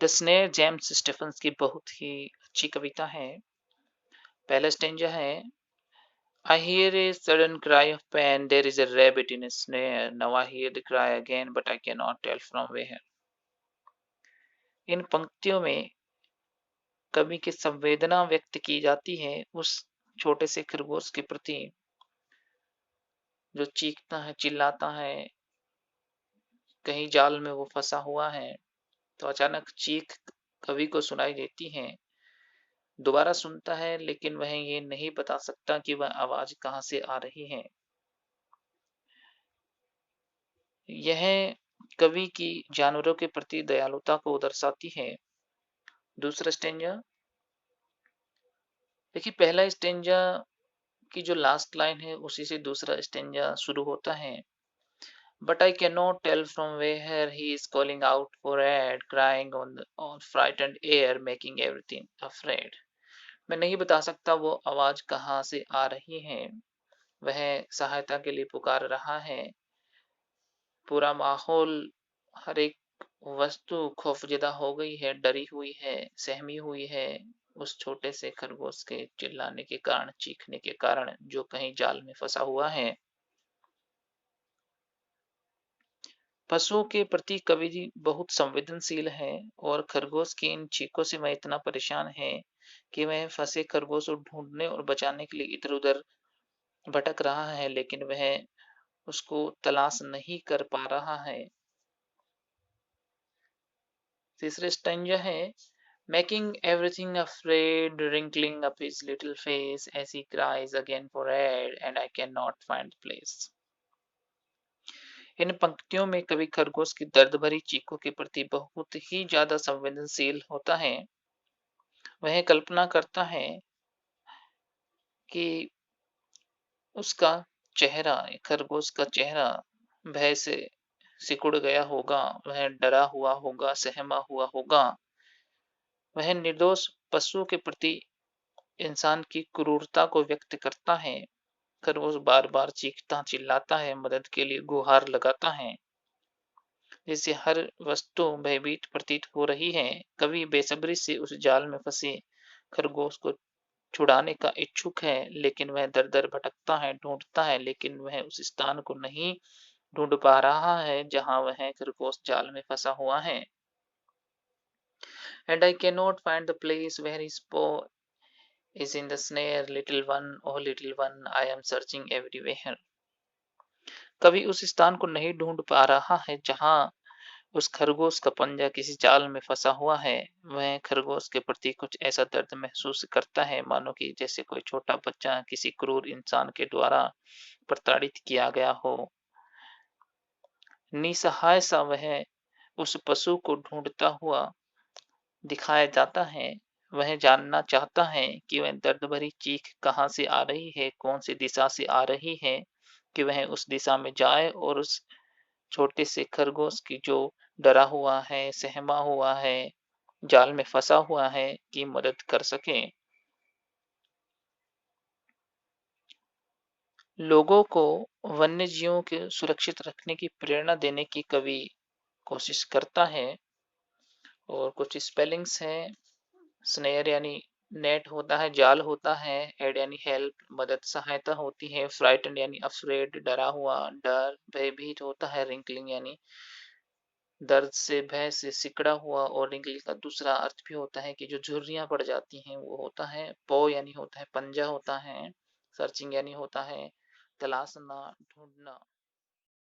The snare James Stephen's की बहुत ही अच्छी कविता है। पहला स्टेंजा है, I hear a sudden cry of pain, there is a rabbit in a snare. Now I hear the cry again, but I cannot tell from where. इन पंक्तियों में कवि की संवेदना व्यक्त की जाती है उस छोटे से खरगोश के प्रति जो चीखता है, चिल्लाता है, कहीं जाल में वो फंसा हुआ है। तो अचानक चीख कवि को सुनाई देती है। दोबारा सुनता है लेकिन वह ये नहीं बता सकता कि वह आवाज कहां से आ रही है। यह कवि की जानवरों के प्रति दयालुता को दर्शाती है। दूसरा स्टेंजा देखिए, पहला स्टेंजा की जो लास्ट लाइन है उसी से दूसरा स्टेंजा शुरू होता है। But I cannot tell from where he is calling out for aid, crying on frightened air, making everything afraid. मैं नहीं बता सकता वो आवाज कहाँ से आ रही है। वह सहायता के लिए पुकार रहा है। पूरा माहौल, हर एक वस्तु खौफजदा हो गई है, डरी हुई है, सहमी हुई है उस छोटे से खरगोश के चिल्लाने के कारण, चीखने के कारण, जो कहीं जाल में फंसा हुआ है। पशुओं के प्रति कवि जी बहुत संवेदनशील है और खरगोश की इन चीखों से वह इतना परेशान है कि वह फंसे खरगोश को ढूंढने और बचाने के लिए इधर उधर भटक रहा है, लेकिन वह उसको तलाश नहीं कर पा रहा है। तीसरा स्टेंजा है, making everything afraid, wrinkling up his little face as he cries again for aid, and I cannot find the place. इन पंक्तियों में कवि खरगोश की दर्द भरी चीखों के प्रति बहुत ही ज्यादा संवेदनशील होता है। वह कल्पना करता है कि उसका चेहरा, खरगोश का चेहरा भय से सिकुड़ गया होगा, वह डरा हुआ होगा, सहमा हुआ होगा। वह निर्दोष पशु के प्रति इंसान की क्रूरता को व्यक्त करता है। खरगोश बार बार चीखता चिल्लाता है, मदद के लिए गुहार लगाता है, जिससे हर वस्तु भयभीत प्रतीत हो रही है। कवि बेसब्री से उस जाल में फंसे खरगोश को छुड़ाने का इच्छुक है, लेकिन वह दर दर भटकता है, ढूंढता है, लेकिन वह उस स्थान को नहीं ढूंढ पा रहा है जहां वह खरगोश जाल में फंसा हुआ है। And I cannot find the place where his paw is in the snare, little one, oh little one, I am searching everywhere. कवि उस स्थान को नहीं ढूंढ पा रहा है जहां उस खरगोश का पंजा किसी जाल में फंसा हुआ है। वह खरगोश के प्रति कुछ ऐसा दर्द महसूस करता है मानो कि जैसे कोई छोटा बच्चा किसी क्रूर इंसान के द्वारा प्रताड़ित किया गया हो। निसहाय सा वह उस पशु को ढूंढता हुआ दिखाया जाता है। वह जानना चाहता है कि वह दर्द भरी चीख कहाँ से आ रही है, कौन सी दिशा से आ रही है, कि वह उस दिशा में जाए और उस छोटे से खरगोश की जो डरा हुआ है, सहमा हुआ है, जाल में फंसा हुआ है, की मदद कर सके। लोगों को वन्य जीवों के सुरक्षित रखने की प्रेरणा देने की कवि कोशिश करता है। और कुछ स्पेलिंग्स हैं। स्नेयर यानी नेट होता है, जाल होता है, एड यानी हेल्प, मदद सहायता होती है, फ्राइटन यानी अफ्रेड डरा हुआ, डर भयभीत होता है, रिंकलिंग यानी दर्द से भय से सिकड़ा हुआ, और रिंकलिंग का दूसरा अर्थ भी होता है कि जो झुर्रियां पड़ जाती हैं वो होता है, पो यानी होता है पंजा होता है, सर्चिंग यानी होता है तलाशना, ढूंढना।